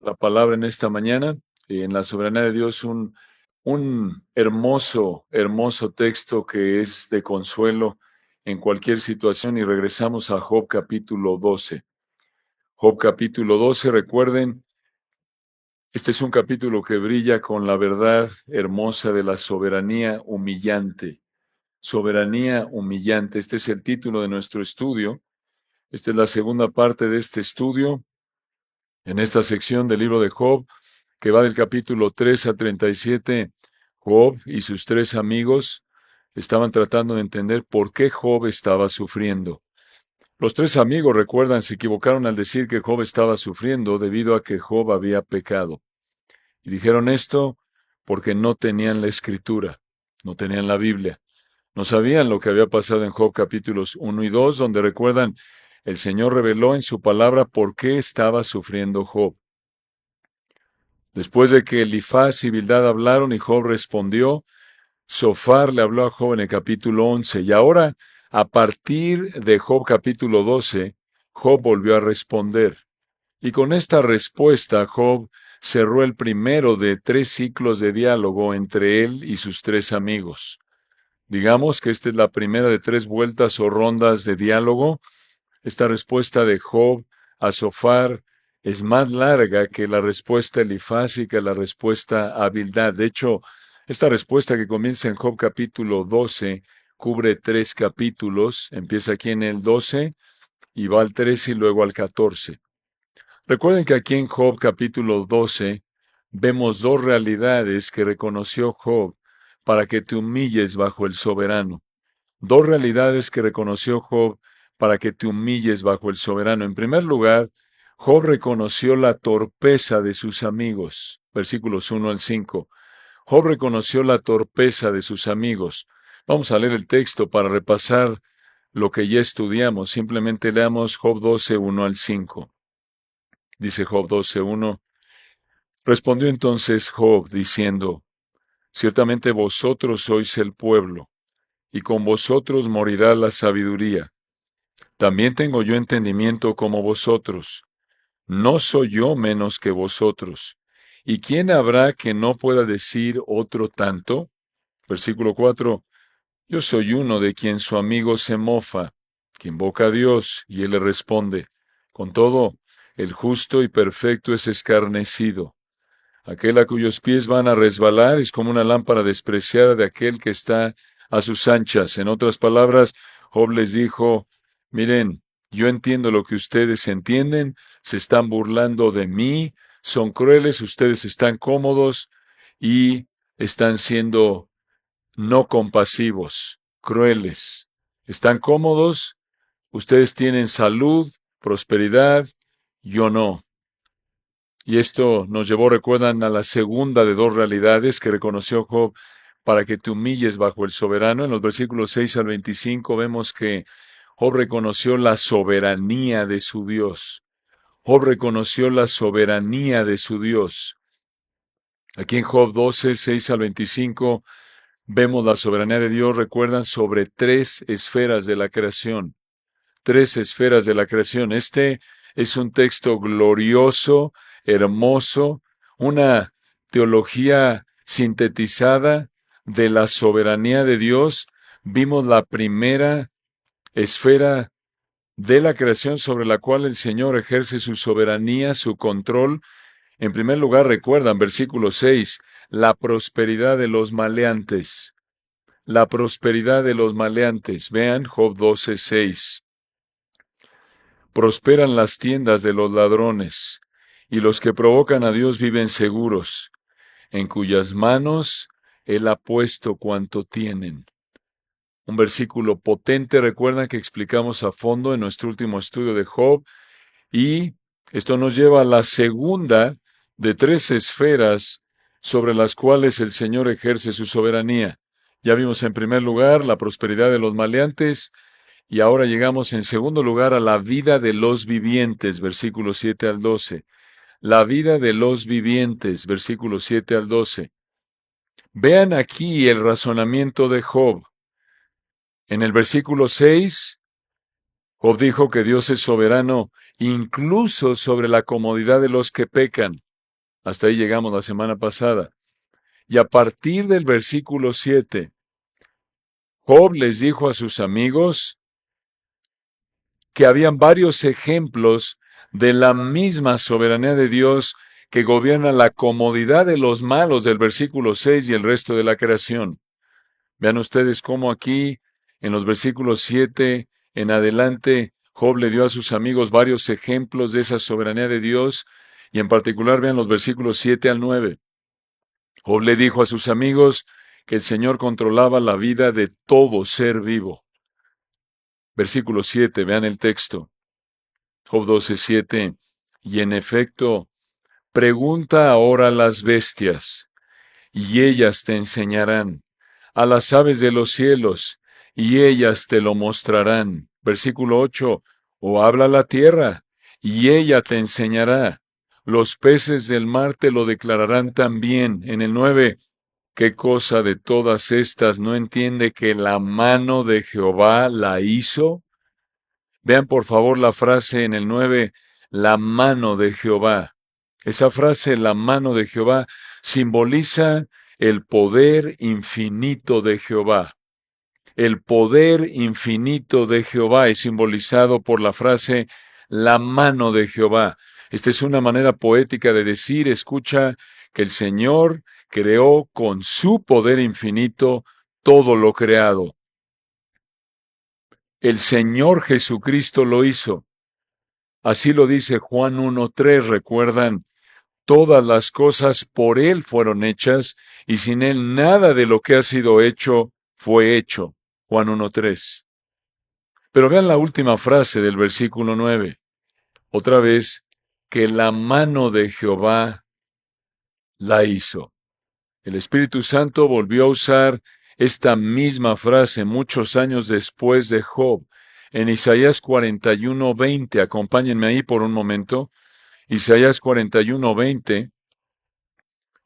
La palabra en esta mañana, en la soberanía de Dios, un hermoso, hermoso texto que es de consuelo en cualquier situación y regresamos a Job capítulo 12. Job capítulo 12, recuerden, este es un capítulo que brilla con la verdad hermosa de la soberanía humillante. Soberanía humillante, este es el título de nuestro estudio. Esta es la segunda parte de este estudio en esta sección del libro de Job, que va del capítulo 3 a 37, Job y sus tres amigos estaban tratando de entender por qué Job estaba sufriendo. Los tres amigos, recuerdan, se equivocaron al decir que Job estaba sufriendo debido a que Job había pecado. Y dijeron esto porque no tenían la escritura, no tenían la Biblia. No sabían lo que había pasado en Job capítulos 1 y 2, donde recuerdan, el Señor reveló en su palabra por qué estaba sufriendo Job. Después de que Elifaz y Bildad hablaron y Job respondió, Sofar le habló a Job en el capítulo 11. Y ahora, a partir de Job capítulo 12, Job volvió a responder. Y con esta respuesta, Job cerró el primero de 3 ciclos de diálogo entre él y sus tres amigos. Digamos que esta es la primera de 3 vueltas o rondas de diálogo. Esta respuesta de Job a Sofar es más larga que la respuesta elifásica, la respuesta a Bildad. De hecho, esta respuesta que comienza en Job capítulo 12 cubre 3 capítulos. Empieza aquí en el 12 y va al 13 y luego al 14. Recuerden que aquí en Job capítulo 12 vemos 2 realidades que reconoció Job para que te humilles bajo el soberano. 2 realidades que reconoció Job para que te humilles bajo el soberano. En primer lugar, Job reconoció la torpeza de sus amigos. Versículos 1 al 5. Job reconoció la torpeza de sus amigos. Vamos a leer el texto para repasar lo que ya estudiamos. Simplemente leamos Job 12, 1 al 5. Dice Job 12, 1. Respondió entonces Job diciendo, ciertamente vosotros sois el pueblo, y con vosotros morirá la sabiduría. También tengo yo entendimiento como vosotros. No soy yo menos que vosotros. ¿Y quién habrá que no pueda decir otro tanto? Versículo 4. Yo soy uno de quien su amigo se mofa, que invoca a Dios, y él le responde. Con todo, el justo y perfecto es escarnecido. Aquel a cuyos pies van a resbalar es como una lámpara despreciada de aquel que está a sus anchas. En otras palabras, Job les dijo, miren, yo entiendo lo que ustedes entienden, se están burlando de mí, son crueles, ustedes están cómodos y están siendo no compasivos, crueles. Están cómodos, ustedes tienen salud, prosperidad, yo no. Y esto nos llevó, recuerdan, a la segunda de 2 realidades que reconoció Job para que te humilles bajo el soberano. En los versículos 6 al 25 vemos que Job reconoció la soberanía de su Dios. Job reconoció la soberanía de su Dios. Aquí en Job 12, 6 al 25 vemos la soberanía de Dios, recuerdan, sobre 3 esferas de la creación. 3 esferas de la creación. Este es un texto glorioso, hermoso, una teología sintetizada de la soberanía de Dios. Vimos la primera esfera de la creación sobre la cual el Señor ejerce su soberanía, su control. En primer lugar, recuerdan, versículo 6, la prosperidad de los maleantes. La prosperidad de los maleantes. Vean Job 12, 6. Prosperan las tiendas de los ladrones, y los que provocan a Dios viven seguros, en cuyas manos Él ha puesto cuanto tienen. Un versículo potente, recuerdan que explicamos a fondo en nuestro último estudio de Job, y esto nos lleva a la segunda de 3 esferas sobre las cuales el Señor ejerce su soberanía. Ya vimos en primer lugar la prosperidad de los maleantes, y ahora llegamos en segundo lugar a la vida de los vivientes, versículos 7 al 12. La vida de los vivientes, versículos 7 al 12. Vean aquí el razonamiento de Job. En el versículo 6, Job dijo que Dios es soberano incluso sobre la comodidad de los que pecan. Hasta ahí llegamos la semana pasada. Y a partir del versículo 7, Job les dijo a sus amigos que habían varios ejemplos de la misma soberanía de Dios que gobierna la comodidad de los malos del versículo 6 y el resto de la creación. Vean ustedes cómo aquí, en los versículos 7 en adelante, Job le dio a sus amigos varios ejemplos de esa soberanía de Dios, y en particular vean los versículos 7 al 9. Job le dijo a sus amigos que el Señor controlaba la vida de todo ser vivo. Versículo 7, vean el texto. Job 12:7. Y en efecto, pregunta ahora a las bestias, y ellas te enseñarán, a las aves de los cielos, y ellas te lo mostrarán. Versículo 8. O habla la tierra, y ella te enseñará. Los peces del mar te lo declararán también. En el 9. ¿Qué cosa de todas estas no entiende que la mano de Jehová la hizo? Vean por favor la frase en el 9, la mano de Jehová. Esa frase, la mano de Jehová, simboliza el poder infinito de Jehová. El poder infinito de Jehová es simbolizado por la frase, la mano de Jehová. Esta es una manera poética de decir, escucha, que el Señor creó con su poder infinito todo lo creado. El Señor Jesucristo lo hizo. Así lo dice Juan 1:3, recuerdan, todas las cosas por Él fueron hechas, y sin Él nada de lo que ha sido hecho fue hecho. Juan 1:3. Pero vean la última frase del versículo 9. Otra vez, que la mano de Jehová la hizo. El Espíritu Santo volvió a usar esta misma frase muchos años después de Job. En Isaías 41:20, acompáñenme ahí por un momento. Isaías 41:20,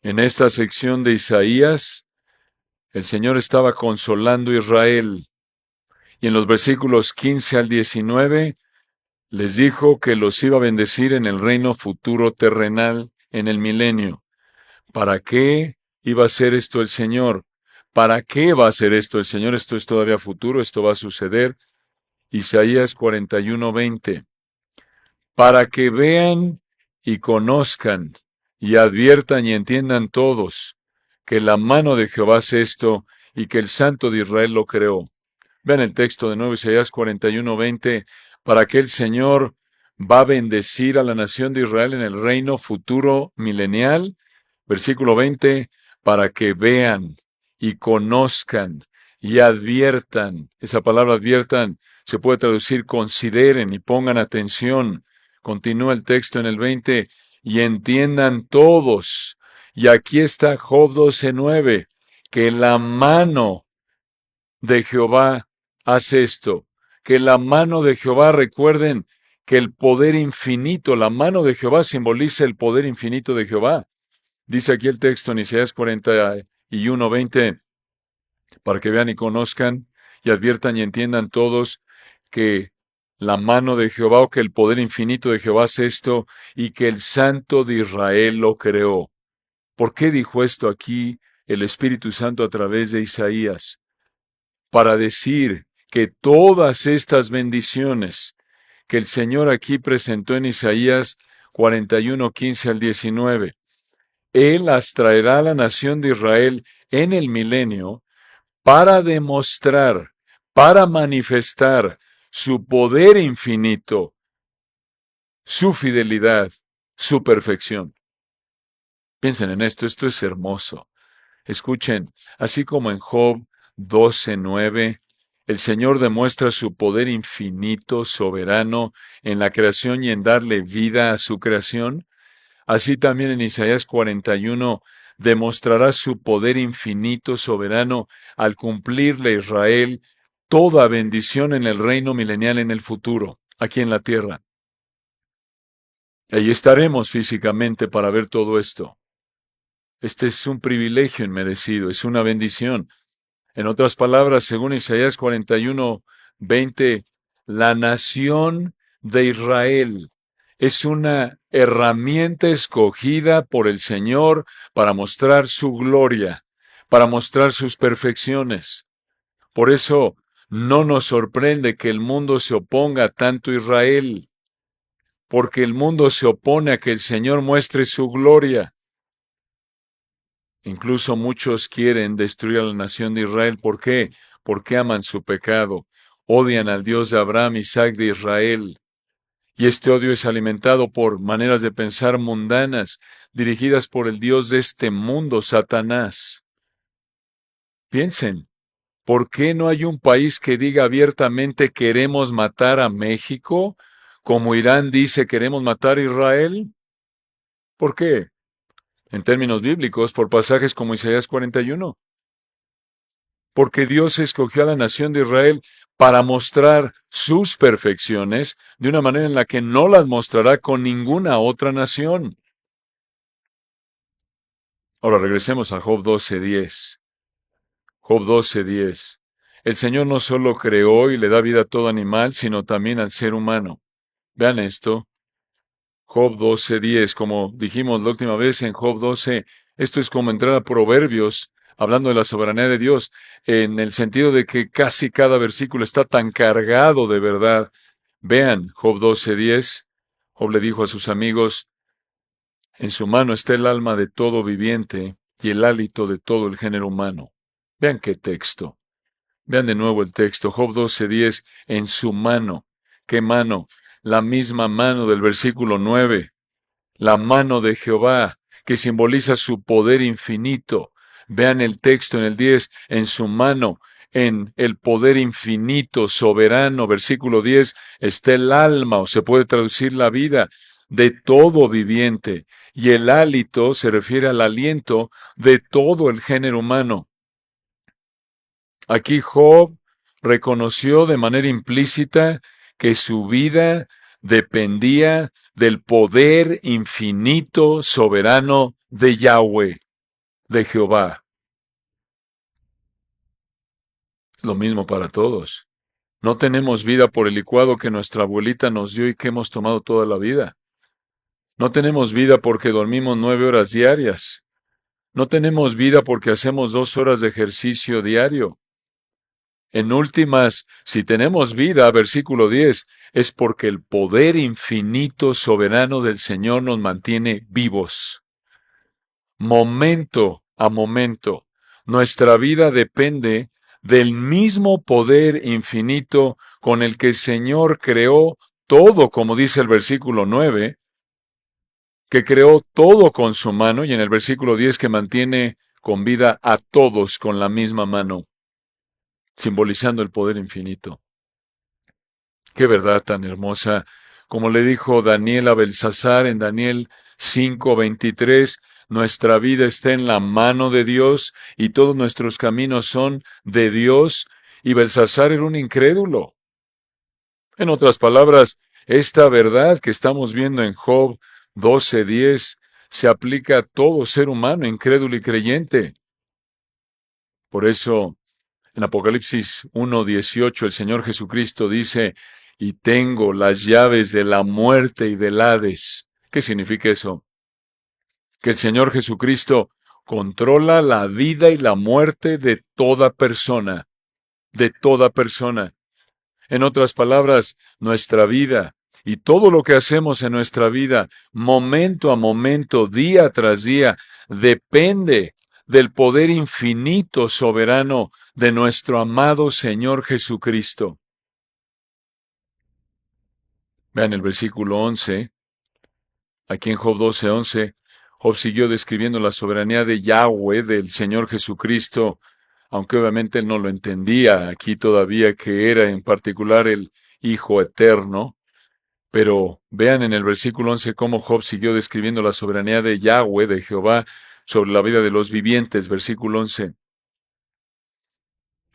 en esta sección de Isaías, el Señor estaba consolando a Israel. Y en los versículos 15 al 19, les dijo que los iba a bendecir en el reino futuro terrenal, en el milenio. ¿Para qué iba a hacer esto el Señor? ¿Para qué va a hacer esto el Señor? Esto es todavía futuro, esto va a suceder. Isaías 41:20. Para que vean y conozcan, y adviertan y entiendan todos, que la mano de Jehová es esto, y que el Santo de Israel lo creó. Vean el texto de nuevo, Isaías 41:20, para que el Señor va a bendecir a la nación de Israel en el reino futuro milenial. Versículo 20, para que vean y conozcan y adviertan. Esa palabra adviertan se puede traducir consideren y pongan atención. Continúa el texto en el 20, y entiendan todos. Y aquí está Job 12:9, que la mano de Jehová hace esto. Que la mano de Jehová, recuerden que el poder infinito, la mano de Jehová simboliza el poder infinito de Jehová. Dice aquí el texto en Isaías 41:20, para que vean y conozcan y adviertan y entiendan todos que la mano de Jehová o que el poder infinito de Jehová es esto y que el Santo de Israel lo creó. ¿Por qué dijo esto aquí el Espíritu Santo a través de Isaías? Para decir que todas estas bendiciones que el Señor aquí presentó en Isaías 41:15 al 19, Él las traerá a la nación de Israel en el milenio para demostrar, para manifestar su poder infinito, su fidelidad, su perfección. Piensen en esto es hermoso. Escuchen, así como en Job 12:9, el Señor demuestra su poder infinito, soberano, en la creación y en darle vida a su creación. Así también en Isaías 41 demostrará su poder infinito, soberano, al cumplirle a Israel toda bendición en el reino milenial en el futuro, aquí en la tierra. Ahí estaremos físicamente para ver todo esto. Este es un privilegio inmerecido, es una bendición. En otras palabras, según Isaías 41:20, la nación de Israel es una herramienta escogida por el Señor para mostrar su gloria, para mostrar sus perfecciones. Por eso no nos sorprende que el mundo se oponga tanto a Israel, porque el mundo se opone a que el Señor muestre su gloria. Incluso muchos quieren destruir a la nación de Israel. ¿Por qué? Porque aman su pecado, odian al Dios de Abraham, Isaac, de Israel. Y este odio es alimentado por maneras de pensar mundanas, dirigidas por el Dios de este mundo, Satanás. Piensen, ¿por qué no hay un país que diga abiertamente queremos matar a México, como Irán dice queremos matar a Israel? ¿Por qué? En términos bíblicos, por pasajes como Isaías 41. Porque Dios escogió a la nación de Israel para mostrar sus perfecciones de una manera en la que no las mostrará con ninguna otra nación. Ahora regresemos a Job 12:10. Job 12:10. El Señor no solo creó y le da vida a todo animal, sino también al ser humano. Vean esto. Job 12:10, como dijimos la última vez en Job 12, esto es como entrar a Proverbios, hablando de la soberanía de Dios, en el sentido de que casi cada versículo está tan cargado de verdad. Vean Job 12:10. Job le dijo a sus amigos, en su mano está el alma de todo viviente y el hálito de todo el género humano. Vean qué texto. Vean de nuevo el texto, Job 12:10, en su mano. ¿Qué mano? La misma mano del versículo 9. La mano de Jehová, que simboliza su poder infinito. Vean el texto en el 10, en su mano, en el poder infinito, soberano, versículo 10, está el alma, o se puede traducir la vida, de todo viviente, y el hálito se refiere al aliento de todo el género humano. Aquí Job reconoció de manera implícita que su vida dependía del poder infinito, soberano de Yahweh, de Jehová. Lo mismo para todos. No tenemos vida por el licuado que nuestra abuelita nos dio y que hemos tomado toda la vida. No tenemos vida porque dormimos 9 horas diarias. No tenemos vida porque hacemos 2 horas de ejercicio diario. En últimas, si tenemos vida, versículo 10, es porque el poder infinito soberano del Señor nos mantiene vivos. Momento a momento, nuestra vida depende del mismo poder infinito con el que el Señor creó todo, como dice el versículo 9, que creó todo con su mano, y en el versículo 10 que mantiene con vida a todos con la misma mano, simbolizando el poder infinito. Qué verdad tan hermosa. Como le dijo Daniel a Belsasar en Daniel 5:23, nuestra vida está en la mano de Dios y todos nuestros caminos son de Dios. Y Belsasar era un incrédulo. En otras palabras, esta verdad que estamos viendo en Job 12:10 se aplica a todo ser humano, incrédulo y creyente. Por eso, en Apocalipsis 1:18 el Señor Jesucristo dice, y tengo las llaves de la muerte y del Hades. ¿Qué significa eso? Que el Señor Jesucristo controla la vida y la muerte de toda persona, de toda persona. En otras palabras, nuestra vida y todo lo que hacemos en nuestra vida, momento a momento, día tras día, depende del poder infinito soberano de nuestro amado Señor Jesucristo. Vean el versículo 11. Aquí en Job 12:11, Job siguió describiendo la soberanía de Yahweh, del Señor Jesucristo, aunque obviamente él no lo entendía aquí todavía que era en particular el Hijo Eterno. Pero vean en el versículo 11 cómo Job siguió describiendo la soberanía de Yahweh, de Jehová, sobre la vida de los vivientes. Versículo 11.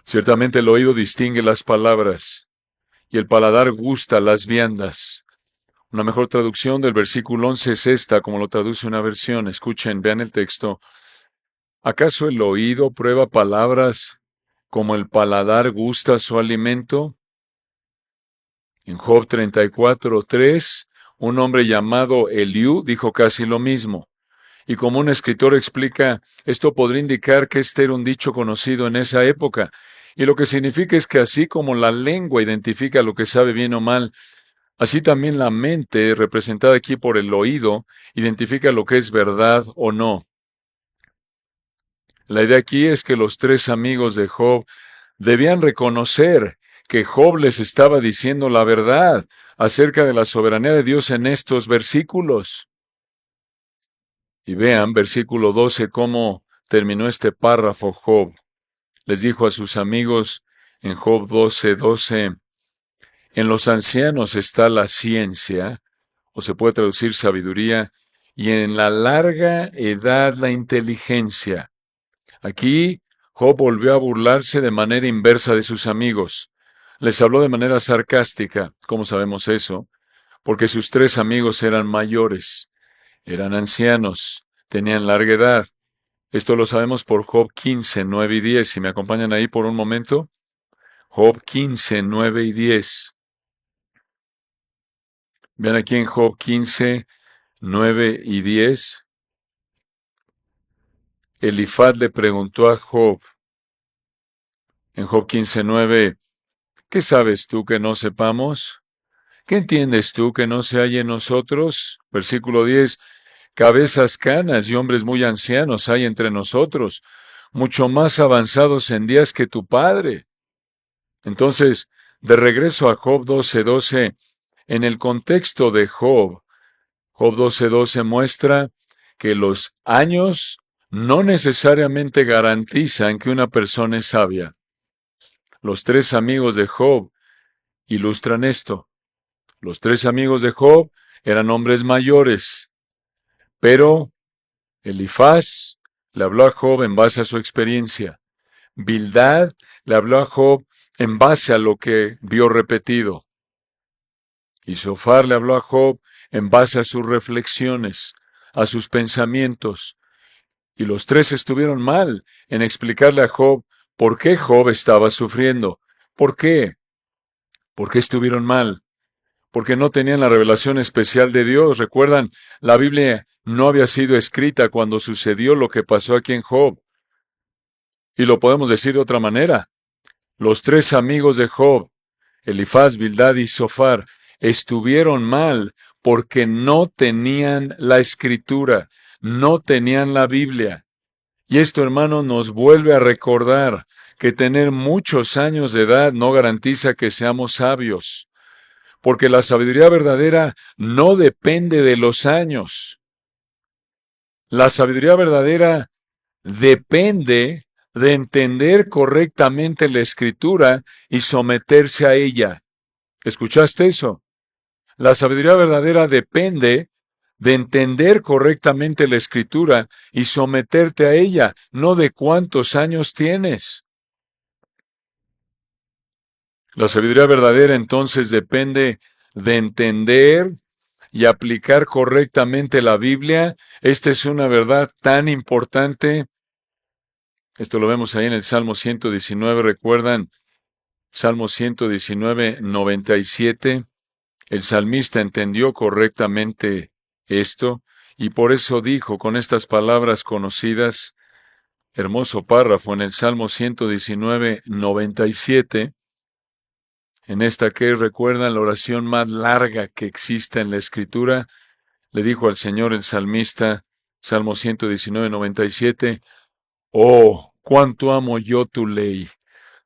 Ciertamente el oído distingue las palabras, y el paladar gusta las viandas. Una mejor traducción del versículo 11 es esta, como lo traduce una versión. Escuchen, vean el texto. ¿Acaso el oído prueba palabras como el paladar gusta su alimento? En Job 34:3, Un hombre llamado Eliú dijo casi lo mismo. Y como un escritor explica, esto podría indicar que este era un dicho conocido en esa época. Y lo que significa es que así como la lengua identifica lo que sabe bien o mal, así también la mente, representada aquí por el oído, identifica lo que es verdad o no. La idea aquí es que los tres amigos de Job debían reconocer que Job les estaba diciendo la verdad acerca de la soberanía de Dios en estos versículos. Y vean, versículo 12, cómo terminó este párrafo Job. Les dijo a sus amigos en Job 12:12, en los ancianos está la ciencia, o se puede traducir sabiduría, y en la larga edad la inteligencia. Aquí Job volvió a burlarse de manera inversa de sus amigos. Les habló de manera sarcástica. ¿Cómo sabemos eso? Porque sus tres amigos eran mayores, eran ancianos, tenían larga edad. Esto lo sabemos por Job 15:9 y 10. Si me acompañan ahí por un momento. Job 15:9 y 10. Vean aquí en Job 15:9 y 10. Elifaz le preguntó a Job, en Job 15:9, ¿qué sabes tú que no sepamos? ¿Qué entiendes tú que no se halla en nosotros? Versículo 10, cabezas canas y hombres muy ancianos hay entre nosotros, mucho más avanzados en días que tu padre. Entonces, de regreso a Job 12:12, en el contexto de Job, Job 12:12 muestra que los años no necesariamente garantizan que una persona es sabia. Los tres amigos de Job ilustran esto. Los tres amigos de Job eran hombres mayores, pero Elifaz le habló a Job en base a su experiencia. Bildad le habló a Job en base a lo que vio repetido. Y Sofar le habló a Job en base a sus reflexiones, a sus pensamientos. Y los tres estuvieron mal en explicarle a Job por qué Job estaba sufriendo. ¿Por qué? ¿Por qué estuvieron mal? Porque no tenían la revelación especial de Dios. Recuerdan, la Biblia no había sido escrita cuando sucedió lo que pasó aquí en Job. Y lo podemos decir de otra manera. Los tres amigos de Job, Elifaz, Bildad y Sofar, estuvieron mal porque no tenían la escritura, no tenían la Biblia. Y esto, hermano, nos vuelve a recordar que tener muchos años de edad no garantiza que seamos sabios, porque la sabiduría verdadera no depende de los años. La sabiduría verdadera depende de entender correctamente la Escritura y someterse a ella. ¿Escuchaste eso? La sabiduría verdadera depende de entender correctamente la Escritura y someterte a ella, no de cuántos años tienes. La sabiduría verdadera entonces depende de entender y aplicar correctamente la Biblia. Esta es una verdad tan importante. Esto lo vemos ahí en el Salmo 119, ¿recuerdan? Salmo 119:97. El salmista entendió correctamente esto y por eso dijo con estas palabras conocidas, hermoso párrafo en el Salmo 119:97, en esta que recuerdan la oración más larga que existe en la Escritura, le dijo al Señor el salmista, Salmo 119:97, oh, cuánto amo yo tu ley.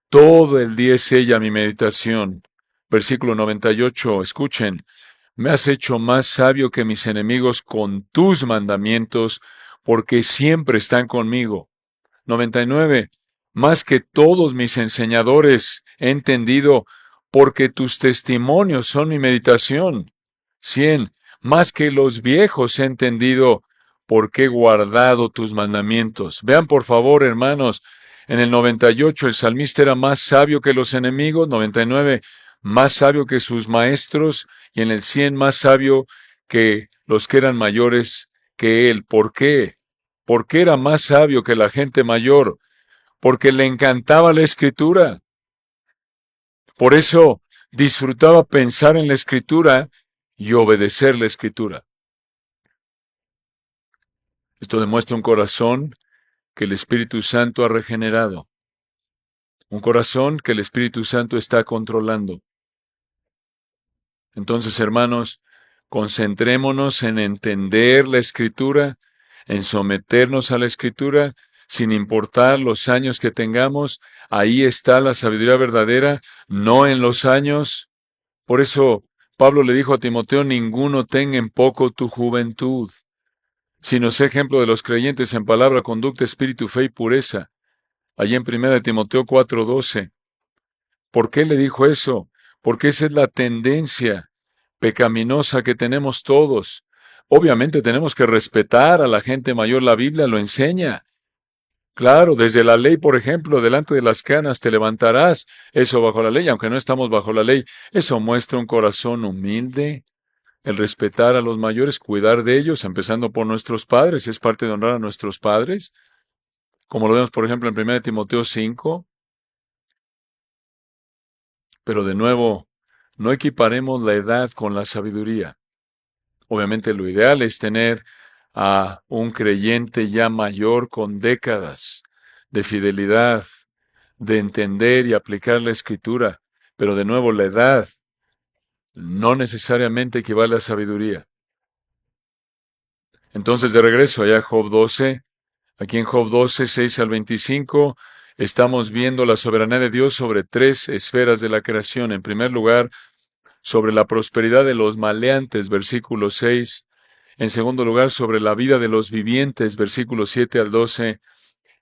Todo el día es ella mi meditación. Versículo 98, escuchen, me has hecho más sabio que mis enemigos con tus mandamientos, porque siempre están conmigo. 99, más que todos mis enseñadores he entendido, porque tus testimonios son mi meditación. 100, más que los viejos he entendido, porque he guardado tus mandamientos. Vean por favor, hermanos, en el 98 el salmista era más sabio que los enemigos, 99 más sabio que sus maestros, y en el 100 más sabio que los que eran mayores que él. ¿Por qué? ¿Por qué era más sabio que la gente mayor? Porque le encantaba la Escritura. Por eso disfrutaba pensar en la Escritura y obedecer la Escritura. Esto demuestra un corazón que el Espíritu Santo ha regenerado, un corazón que el Espíritu Santo está controlando. Entonces, hermanos, concentrémonos en entender la Escritura, en someternos a la Escritura, sin importar los años que tengamos. Ahí está la sabiduría verdadera, no en los años. Por eso Pablo le dijo a Timoteo: ninguno tenga en poco tu juventud, sino sé ejemplo de los creyentes en palabra, conducta, espíritu, fe y pureza. Allí en 1 Timoteo 4:12. ¿Por qué le dijo eso? Porque esa es la tendencia pecaminosa que tenemos todos. Obviamente tenemos que respetar a la gente mayor, la Biblia lo enseña. Claro, desde la ley, por ejemplo, delante de las canas te levantarás, eso bajo la ley, aunque no estamos bajo la ley, eso muestra un corazón humilde, el respetar a los mayores, cuidar de ellos, empezando por nuestros padres, es parte de honrar a nuestros padres, como lo vemos, por ejemplo, en 1 Timoteo 5, pero de nuevo, no equiparemos la edad con la sabiduría. Obviamente lo ideal es tener a un creyente ya mayor con décadas de fidelidad, de entender y aplicar la Escritura, pero de nuevo la edad no necesariamente equivale a sabiduría. Entonces, de regreso allá a Job 12, aquí en Job 12, 6 al 25, estamos viendo la soberanía de Dios sobre tres esferas de la creación. En primer lugar, sobre la prosperidad de los maleantes, versículo 6. En segundo lugar, sobre la vida de los vivientes, versículos 7 al 12.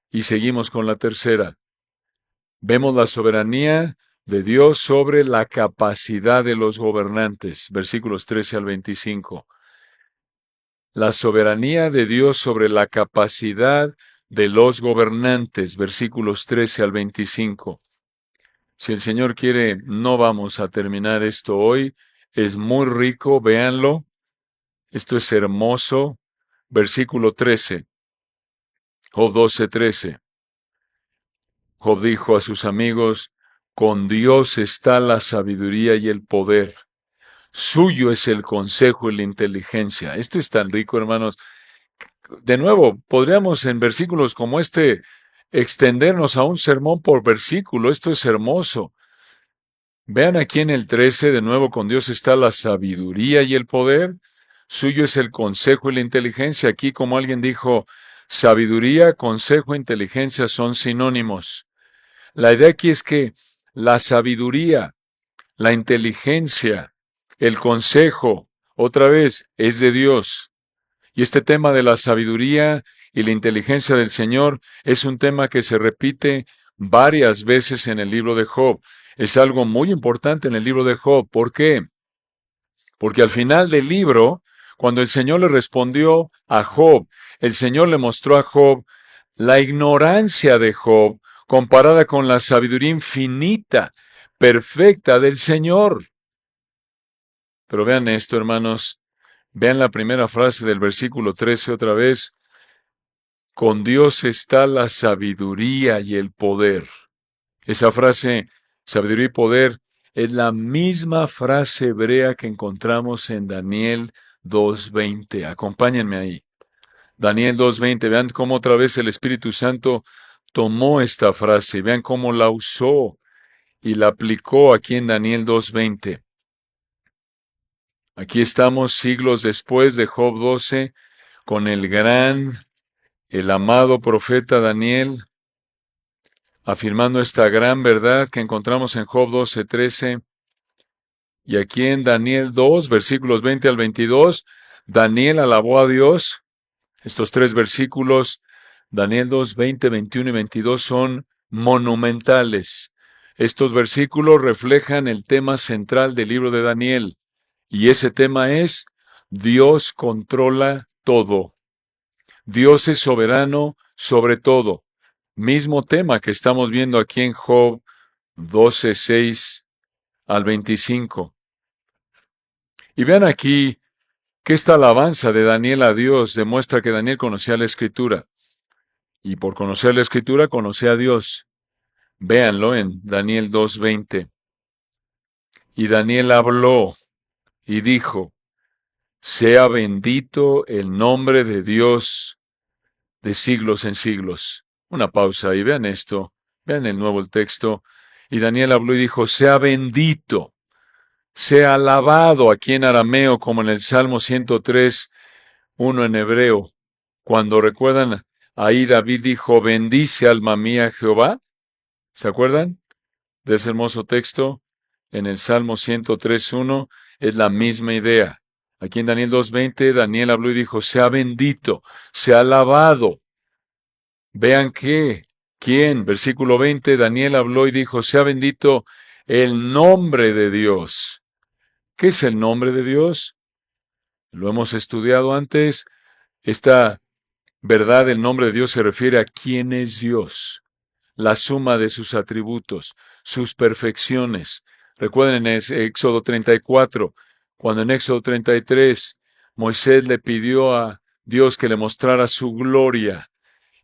Y seguimos con la tercera. Vemos la soberanía de Dios sobre la capacidad de los gobernantes, versículos 13 al 25. La soberanía de Dios sobre la capacidad de los gobernantes, versículos 13 al 25. Si el Señor quiere, no vamos a terminar esto hoy. Es muy rico, véanlo. Esto es hermoso. Versículo 13. Job 12:13. Job dijo a sus amigos: con Dios está la sabiduría y el poder. Suyo es el consejo y la inteligencia. Esto es tan rico, hermanos. De nuevo, podríamos en versículos como este extendernos a un sermón por versículo. Esto es hermoso. Vean aquí en el 13, de nuevo, con Dios está la sabiduría y el poder. Suyo es el consejo y la inteligencia. Aquí, como alguien dijo, sabiduría, consejo e inteligencia son sinónimos. La idea aquí es que la sabiduría, la inteligencia, el consejo, otra vez, es de Dios. Y este tema de la sabiduría y la inteligencia del Señor es un tema que se repite varias veces en el libro de Job. Es algo muy importante en el libro de Job. ¿Por qué? Porque al final del libro, cuando el Señor le respondió a Job, el Señor le mostró a Job la ignorancia de Job comparada con la sabiduría infinita, perfecta del Señor. Pero vean esto, hermanos. Vean la primera frase del versículo 13 otra vez. Con Dios está la sabiduría y el poder. Esa frase, sabiduría y poder, es la misma frase hebrea que encontramos en Daniel 2:20. Acompáñenme ahí. Daniel 2:20. Vean cómo otra vez el Espíritu Santo tomó esta frase. Vean cómo la usó y la aplicó aquí en Daniel 2:20. Aquí estamos siglos después de Job 12 con el amado profeta Daniel, afirmando esta gran verdad que encontramos en Job 12:13. Y aquí en Daniel 2, versículos 20 al 22, Daniel alabó a Dios. Estos tres versículos, Daniel 2, 20, 21 y 22, son monumentales. Estos versículos reflejan el tema central del libro de Daniel. Y ese tema es: Dios controla todo. Dios es soberano sobre todo. Mismo tema que estamos viendo aquí en Job 12, 6 al 25. Y vean aquí que esta alabanza de Daniel a Dios demuestra que Daniel conocía la Escritura. Y por conocer la Escritura, conocía a Dios. Véanlo en Daniel 2:20. Y Daniel habló y dijo: Sea bendito el nombre de Dios de siglos en siglos. Una pausa y vean esto, vean el nuevo texto. Y Daniel habló y dijo, sea bendito, sea alabado aquí en arameo como en el Salmo 103, 1 en hebreo. Cuando recuerdan, ahí David dijo, bendice alma mía Jehová. ¿Se acuerdan de ese hermoso texto? En el Salmo 103:1 es la misma idea. Aquí en Daniel 2:20, Daniel habló y dijo, sea bendito, sea alabado. Vean quién, versículo 20, Daniel habló y dijo, sea bendito el nombre de Dios. ¿Qué es el nombre de Dios? Lo hemos estudiado antes. Esta verdad, el nombre de Dios se refiere a quién es Dios, la suma de sus atributos, sus perfecciones. Recuerden en Éxodo 34, cuando en Éxodo 33 Moisés le pidió a Dios que le mostrara su gloria,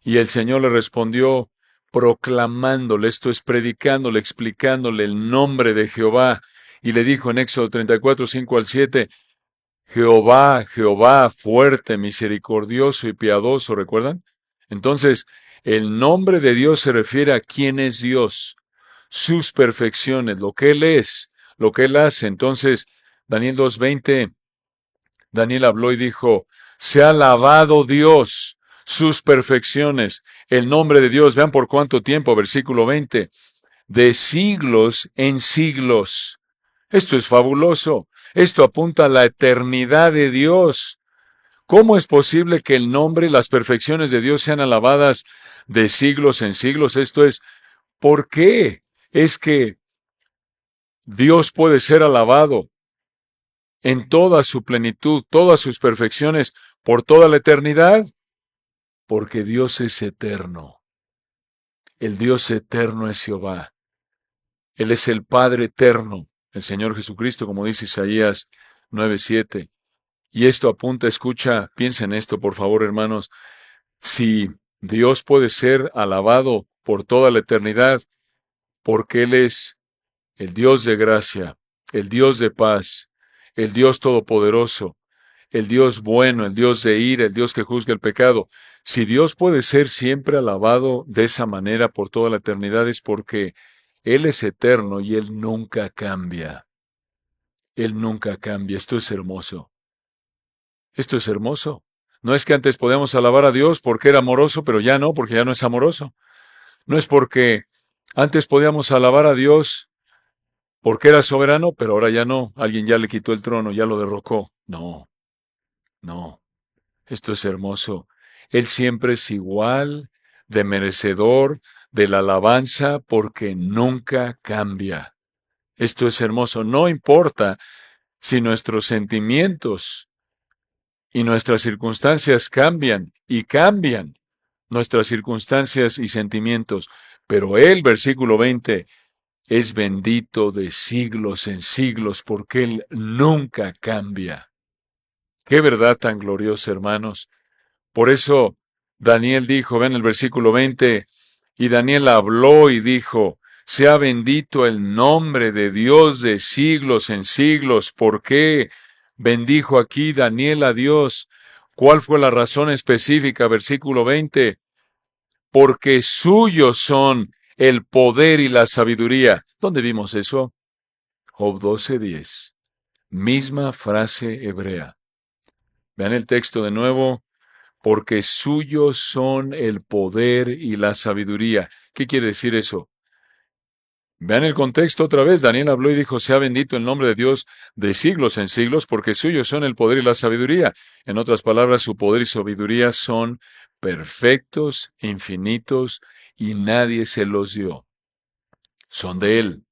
y el Señor le respondió proclamándole, esto es predicándole, explicándole el nombre de Jehová, y le dijo en Éxodo 34, 5 al 7, Jehová, Jehová, fuerte, misericordioso y piadoso, ¿recuerdan? Entonces, el nombre de Dios se refiere a quién es Dios, sus perfecciones, lo que Él es, lo que Él hace. Entonces, Daniel 2:20, Daniel habló y dijo, sea alabado Dios, sus perfecciones, el nombre de Dios. Vean por cuánto tiempo, versículo 20, de siglos en siglos. Esto es fabuloso. Esto apunta a la eternidad de Dios. ¿Cómo es posible que el nombre y las perfecciones de Dios sean alabadas de siglos en siglos? Esto es, ¿por qué es que Dios puede ser alabado en toda su plenitud, todas sus perfecciones, por toda la eternidad? Porque Dios es eterno. El Dios eterno es Jehová. Él es el Padre eterno, el Señor Jesucristo, como dice Isaías 9:7. Y esto apunta, escucha, piensa en esto, por favor, hermanos. Si Dios puede ser alabado por toda la eternidad, porque Él es el Dios de gracia, el Dios de paz, el Dios todopoderoso, el Dios bueno, el Dios de ira, el Dios que juzga el pecado. Si Dios puede ser siempre alabado de esa manera por toda la eternidad, es porque Él es eterno y Él nunca cambia. Él nunca cambia. Esto es hermoso. Esto es hermoso. No es que antes podíamos alabar a Dios porque era amoroso, pero ya no, porque ya no es amoroso. No es porque antes podíamos alabar a Dios porque era soberano, pero ahora ya no. Alguien ya le quitó el trono, ya lo derrocó. No, no. Esto es hermoso. Él siempre es igual de merecedor de la alabanza porque nunca cambia. Esto es hermoso. No importa si nuestros sentimientos y nuestras circunstancias cambian y cambian nuestras circunstancias y sentimientos, pero Él, versículo 20, es bendito de siglos en siglos porque Él nunca cambia. Qué verdad tan gloriosa, hermanos. Por eso Daniel dijo, ven el versículo 20, y Daniel habló y dijo, sea bendito el nombre de Dios de siglos en siglos. ¿Por qué bendijo aquí Daniel a Dios? ¿Cuál fue la razón específica? Versículo 20, porque suyos son el poder y la sabiduría. ¿Dónde vimos eso? Job 12:10. Misma frase hebrea. Vean el texto de nuevo. Porque suyos son el poder y la sabiduría. ¿Qué quiere decir eso? Vean el contexto otra vez. Daniel habló y dijo, sea bendito el nombre de Dios de siglos en siglos, porque suyos son el poder y la sabiduría. En otras palabras, su poder y sabiduría son perfectos, infinitos, y nadie se los dio. Son de Él.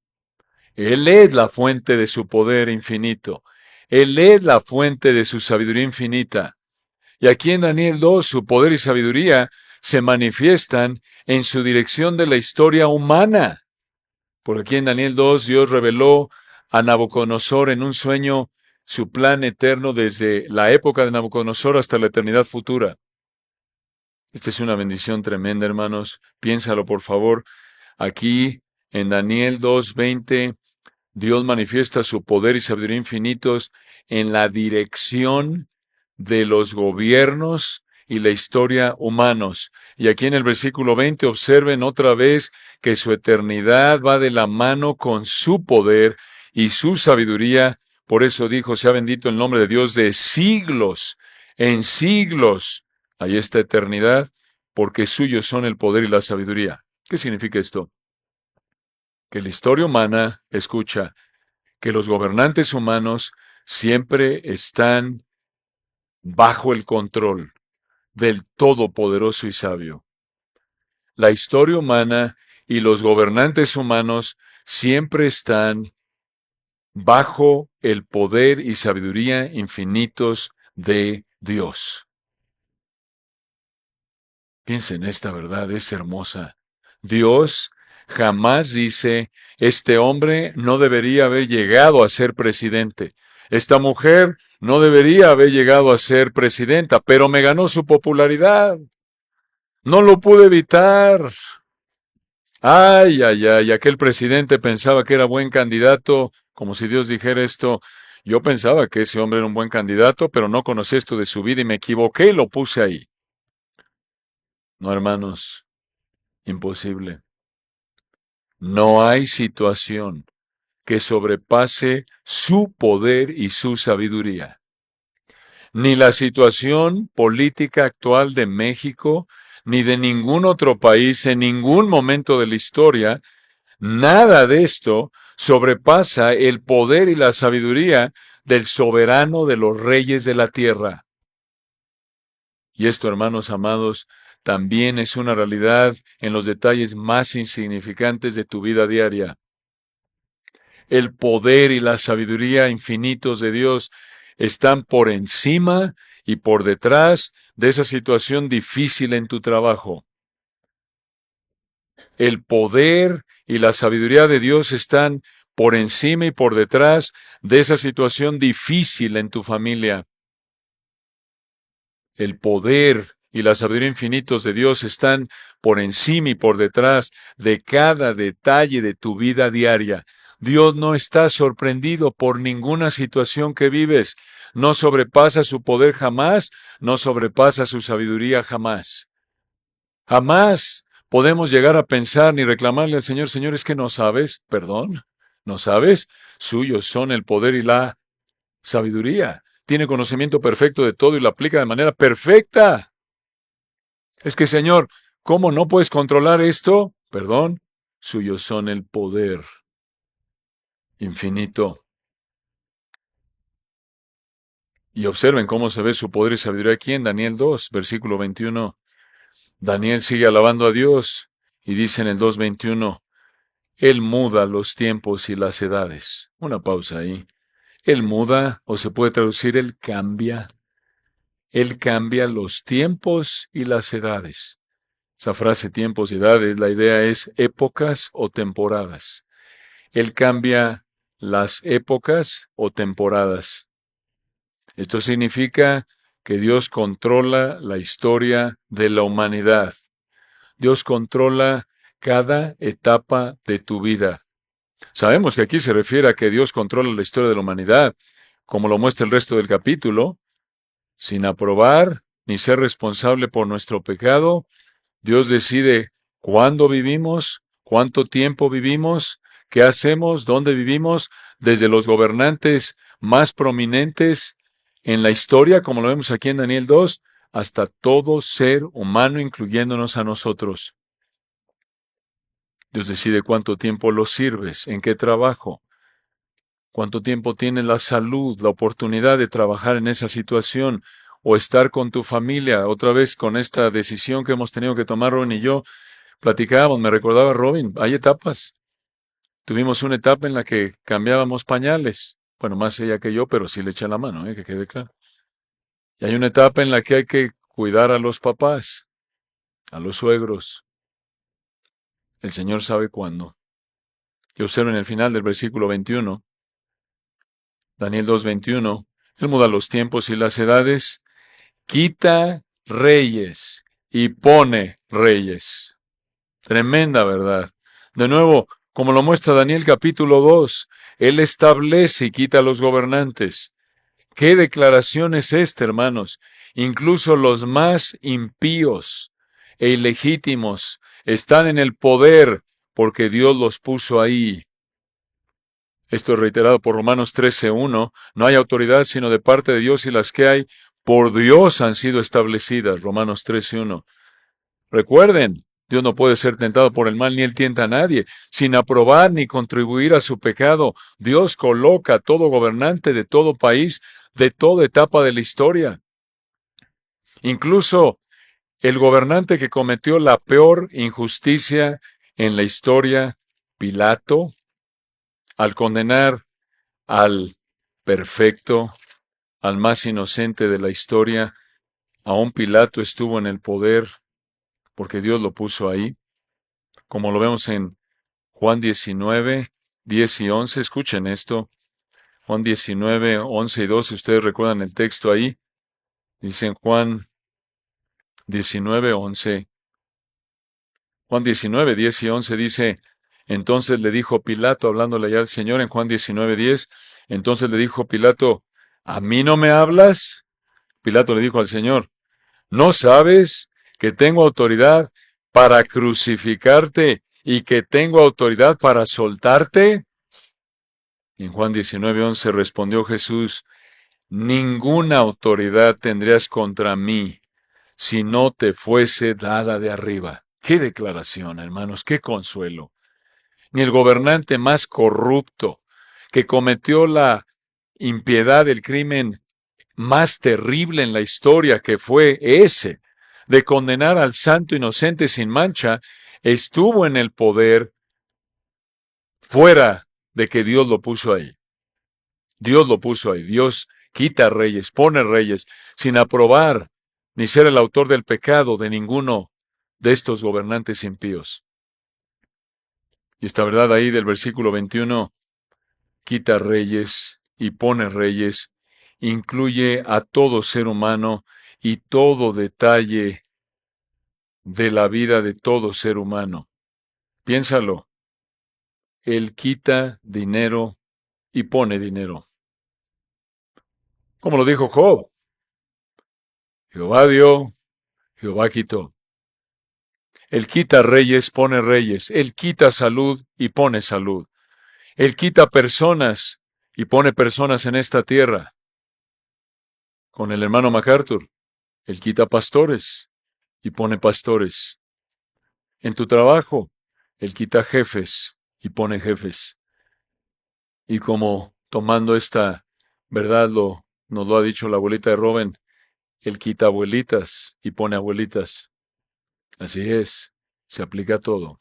Él es la fuente de su poder infinito. Él es la fuente de su sabiduría infinita. Y aquí en Daniel 2, su poder y sabiduría se manifiestan en su dirección de la historia humana. Por aquí en Daniel 2, Dios reveló a Nabucodonosor en un sueño su plan eterno desde la época de Nabucodonosor hasta la eternidad futura. Esta es una bendición tremenda, hermanos. Piénsalo, por favor. Aquí en Daniel 2:20, Dios manifiesta su poder y sabiduría infinitos en la dirección de los gobiernos y la historia humanos. Y aquí en el versículo 20 observen otra vez que su eternidad va de la mano con su poder y su sabiduría. Por eso dijo, sea bendito el nombre de Dios de siglos, en siglos. Ahí está eternidad, porque suyos son el poder y la sabiduría. ¿Qué significa esto? Que la historia humana, escucha, que los gobernantes humanos siempre están bajo el control del Todopoderoso y Sabio. La historia humana y los gobernantes humanos siempre están bajo el poder y sabiduría infinitos de Dios. Piensen, esta verdad es hermosa. Dios jamás dice, este hombre no debería haber llegado a ser presidente. Esta mujer no debería haber llegado a ser presidenta, pero me ganó su popularidad. No lo pude evitar. Ay, ay, ay, aquel presidente pensaba que era buen candidato, como si Dios dijera esto. Yo pensaba que ese hombre era un buen candidato, pero no conocí esto de su vida y me equivoqué y lo puse ahí. No, hermanos, imposible. No hay situación que sobrepase su poder y su sabiduría. Ni la situación política actual de México, ni de ningún otro país en ningún momento de la historia, nada de esto sobrepasa el poder y la sabiduría del soberano de los reyes de la tierra. Y esto, hermanos amados, también es una realidad en los detalles más insignificantes de tu vida diaria. El poder y la sabiduría infinitos de Dios están por encima y por detrás de esa situación difícil en tu trabajo. El poder y la sabiduría de Dios están por encima y por detrás de esa situación difícil en tu familia. El poder y la sabiduría infinitos de Dios están por encima y por detrás de cada detalle de tu vida diaria. Dios no está sorprendido por ninguna situación que vives. No sobrepasa su poder jamás, no sobrepasa su sabiduría jamás. Jamás podemos llegar a pensar ni reclamarle al Señor, Señor, es que no sabes, perdón, no sabes, suyos son el poder y la sabiduría. Tiene conocimiento perfecto de todo y lo aplica de manera perfecta. Es que, Señor, ¿cómo no puedes controlar esto? Perdón, suyos son el poder infinito. Y observen cómo se ve su poder y sabiduría aquí en Daniel 2, versículo 21. Daniel sigue alabando a Dios y dice en el 2:21, Él muda los tiempos y las edades. Una pausa ahí. Él muda, o se puede traducir, Él cambia. Él cambia los tiempos y las edades. Esa frase tiempos y edades, la idea es épocas o temporadas. Él cambia las épocas o temporadas. Esto significa que Dios controla la historia de la humanidad. Dios controla cada etapa de tu vida. Sabemos que aquí se refiere a que Dios controla la historia de la humanidad, como lo muestra el resto del capítulo, sin aprobar ni ser responsable por nuestro pecado. Dios decide cuándo vivimos, cuánto tiempo vivimos, qué hacemos, dónde vivimos, desde los gobernantes más prominentes en la historia, como lo vemos aquí en Daniel 2, hasta todo ser humano, incluyéndonos a nosotros. Dios decide cuánto tiempo lo sirves, en qué trabajo, cuánto tiempo tienes la salud, la oportunidad de trabajar en esa situación o estar con tu familia. Otra vez con esta decisión que hemos tenido que tomar Robin y yo, platicábamos, me recordaba Robin, hay etapas. Tuvimos una etapa en la que cambiábamos pañales. Bueno, más ella que yo, pero sí le eché la mano, que quede claro. Y hay una etapa en la que hay que cuidar a los papás, a los suegros. El Señor sabe cuándo. Y observen el final del versículo 21, Daniel 2:21, Él muda los tiempos y las edades, quita reyes y pone reyes. Tremenda verdad. De nuevo, como lo muestra Daniel capítulo 2, Él establece y quita a los gobernantes. ¿Qué declaración es esta, hermanos? Incluso los más impíos e ilegítimos están en el poder porque Dios los puso ahí. Esto es reiterado por Romanos 13:1. No hay autoridad sino de parte de Dios y las que hay por Dios han sido establecidas. Romanos 13:1. Recuerden, Dios no puede ser tentado por el mal ni él tienta a nadie. Sin aprobar ni contribuir a su pecado, Dios coloca a todo gobernante de todo país, de toda etapa de la historia. Incluso el gobernante que cometió la peor injusticia en la historia, Pilato, al condenar al perfecto, al más inocente de la historia, aún Pilato estuvo en el poder porque Dios lo puso ahí, como lo vemos en Juan 19, 10 y 11. Escuchen esto. Juan 19, 11 y 12. Ustedes recuerdan el texto ahí. Dicen Juan 19, 11. Juan 19, 10 y 11 dice, entonces le dijo Pilato, hablándole ya al Señor en Juan 19, 10, entonces le dijo Pilato, ¿a mí no me hablas? Pilato le dijo al Señor, ¿no sabes que tengo autoridad para crucificarte y que tengo autoridad para soltarte? Y en Juan 19, 11 respondió Jesús, ninguna autoridad tendrías contra mí si no te fuese dada de arriba. ¡Qué declaración, hermanos! ¡Qué consuelo! Ni el gobernante más corrupto, que cometió la impiedad, el crimen más terrible en la historia, que fue ese, de condenar al santo inocente sin mancha, estuvo en el poder fuera de que Dios lo puso ahí. Dios lo puso ahí. Dios quita reyes, pone reyes, sin aprobar ni ser el autor del pecado de ninguno de estos gobernantes impíos. Y esta verdad ahí del versículo 21, quita reyes y pone reyes, incluye a todo ser humano y todo detalle de la vida de todo ser humano. Piénsalo. Él quita dinero y pone dinero. Como lo dijo Job. Jehová dio, Jehová quitó. Él quita reyes, pone reyes. Él quita salud y pone salud. Él quita personas y pone personas en esta tierra. Con el hermano MacArthur, Él quita pastores y pone pastores. En tu trabajo, Él quita jefes y pone jefes. Y como tomando esta verdad nos lo ha dicho la abuelita de Robin, Él quita abuelitas y pone abuelitas. Así es, se aplica a todo.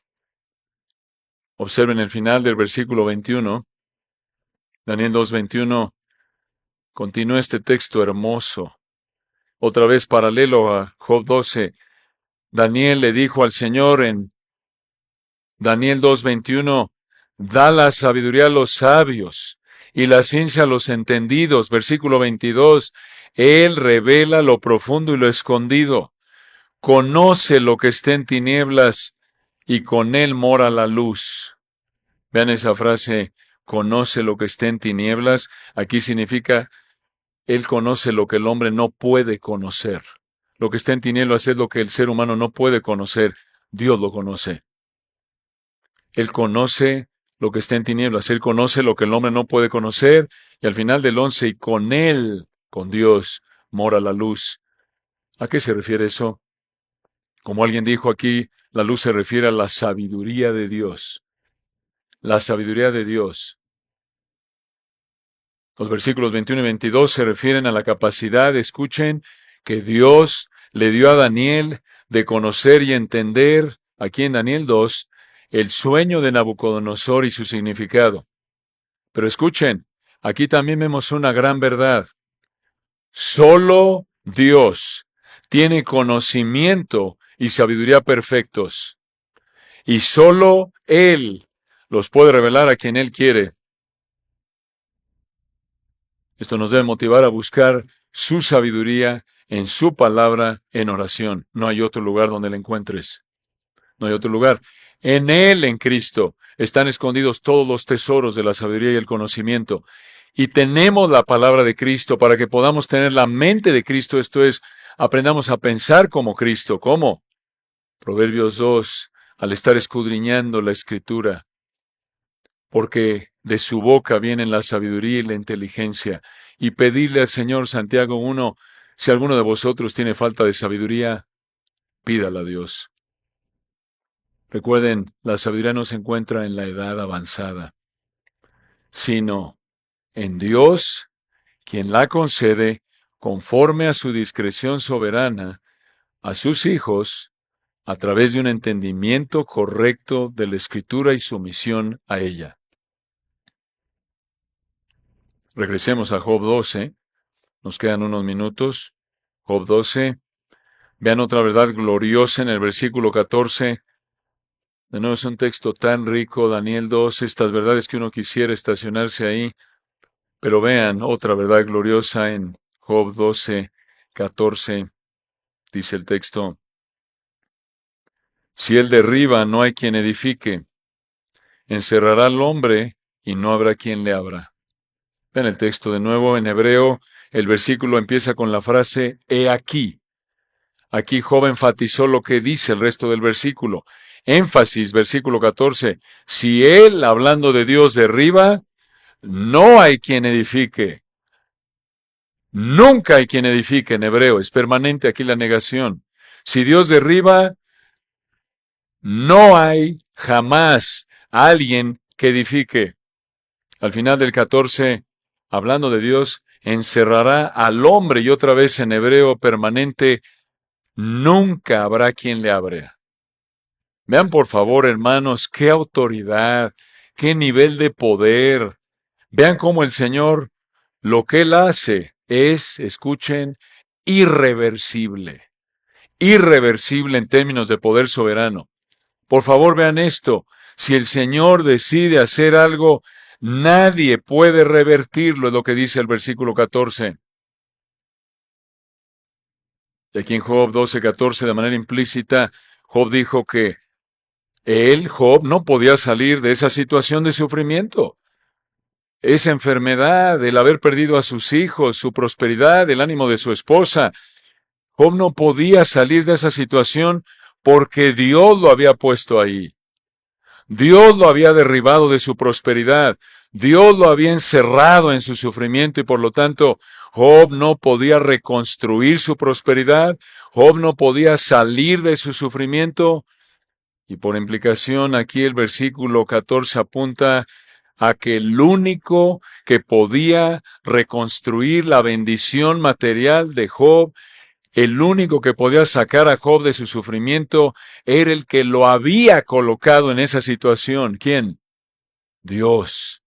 Observen el final del versículo 21. Daniel 2:21. Continúa este texto hermoso. Otra vez paralelo a Job 12. Daniel le dijo al Señor en Daniel 2:21, da la sabiduría a los sabios y la ciencia a los entendidos. Versículo 22, Él revela lo profundo y lo escondido. Conoce lo que está en tinieblas y con Él mora la luz. Vean esa frase, conoce lo que está en tinieblas. Aquí significa, Él conoce lo que el hombre no puede conocer. Lo que está en tinieblas es lo que el ser humano no puede conocer. Dios lo conoce. Él conoce lo que está en tinieblas. Él conoce lo que el hombre no puede conocer. Y al final del 11, y con Él, con Dios, mora la luz. ¿A qué se refiere eso? Como alguien dijo aquí, la luz se refiere a la sabiduría de Dios. La sabiduría de Dios. Los versículos 21 y 22 se refieren a la capacidad, escuchen, que Dios le dio a Daniel de conocer y entender, aquí en Daniel 2, el sueño de Nabucodonosor y su significado. Pero escuchen, aquí también vemos una gran verdad. Solo Dios tiene conocimiento y sabiduría perfectos. Y solo Él los puede revelar a quien Él quiere. Esto nos debe motivar a buscar su sabiduría en su palabra, en oración. No hay otro lugar donde la encuentres. No hay otro lugar. En Él, en Cristo, están escondidos todos los tesoros de la sabiduría y el conocimiento. Y tenemos la palabra de Cristo para que podamos tener la mente de Cristo, esto es, aprendamos a pensar como Cristo. ¿Cómo? Proverbios 2, al estar escudriñando la Escritura, porque de su boca vienen la sabiduría y la inteligencia. Y pedirle al Señor, Santiago 1, si alguno de vosotros tiene falta de sabiduría, pídala a Dios. Recuerden, la sabiduría no se encuentra en la edad avanzada, sino en Dios, quien la concede conforme a su discreción soberana a sus hijos a través de un entendimiento correcto de la Escritura y sumisión a ella. Regresemos a Job 12. Nos quedan unos minutos. Job 12. Vean otra verdad gloriosa en el versículo 14. De nuevo es un texto tan rico, Daniel 2, estas verdades que uno quisiera estacionarse ahí. Pero vean otra verdad gloriosa en Job 12, 14. Dice el texto: si él derriba, no hay quien edifique. Encerrará al hombre y no habrá quien le abra. Vean el texto de nuevo en hebreo. El versículo empieza con la frase he aquí. Aquí Job enfatizó lo que dice el resto del versículo. Énfasis, versículo 14. Si él, hablando de Dios, derriba, no hay quien edifique. Nunca hay quien edifique en hebreo. Es permanente aquí la negación. Si Dios derriba, no hay jamás alguien que edifique. Al final del 14, hablando de Dios, encerrará al hombre, y otra vez en hebreo permanente, nunca habrá quien le abra. Vean por favor, hermanos, qué autoridad, qué nivel de poder. Vean cómo el Señor, lo que Él hace es, escuchen, irreversible. Irreversible en términos de poder soberano. Por favor, vean esto. Si el Señor decide hacer algo, nadie puede revertirlo, es lo que dice el versículo 14. Y aquí en Job 12:14, de manera implícita, Job dijo que él, Job, no podía salir de esa situación de sufrimiento. Esa enfermedad, el haber perdido a sus hijos, su prosperidad, el ánimo de su esposa. Job no podía salir de esa situación porque Dios lo había puesto ahí. Dios lo había derribado de su prosperidad. Dios lo había encerrado en su sufrimiento y por lo tanto Job no podía reconstruir su prosperidad. Job no podía salir de su sufrimiento. Y por implicación aquí el versículo 14 apunta a que el único que podía reconstruir la bendición material de Job, el único que podía sacar a Job de su sufrimiento, era el que lo había colocado en esa situación. ¿Quién? Dios,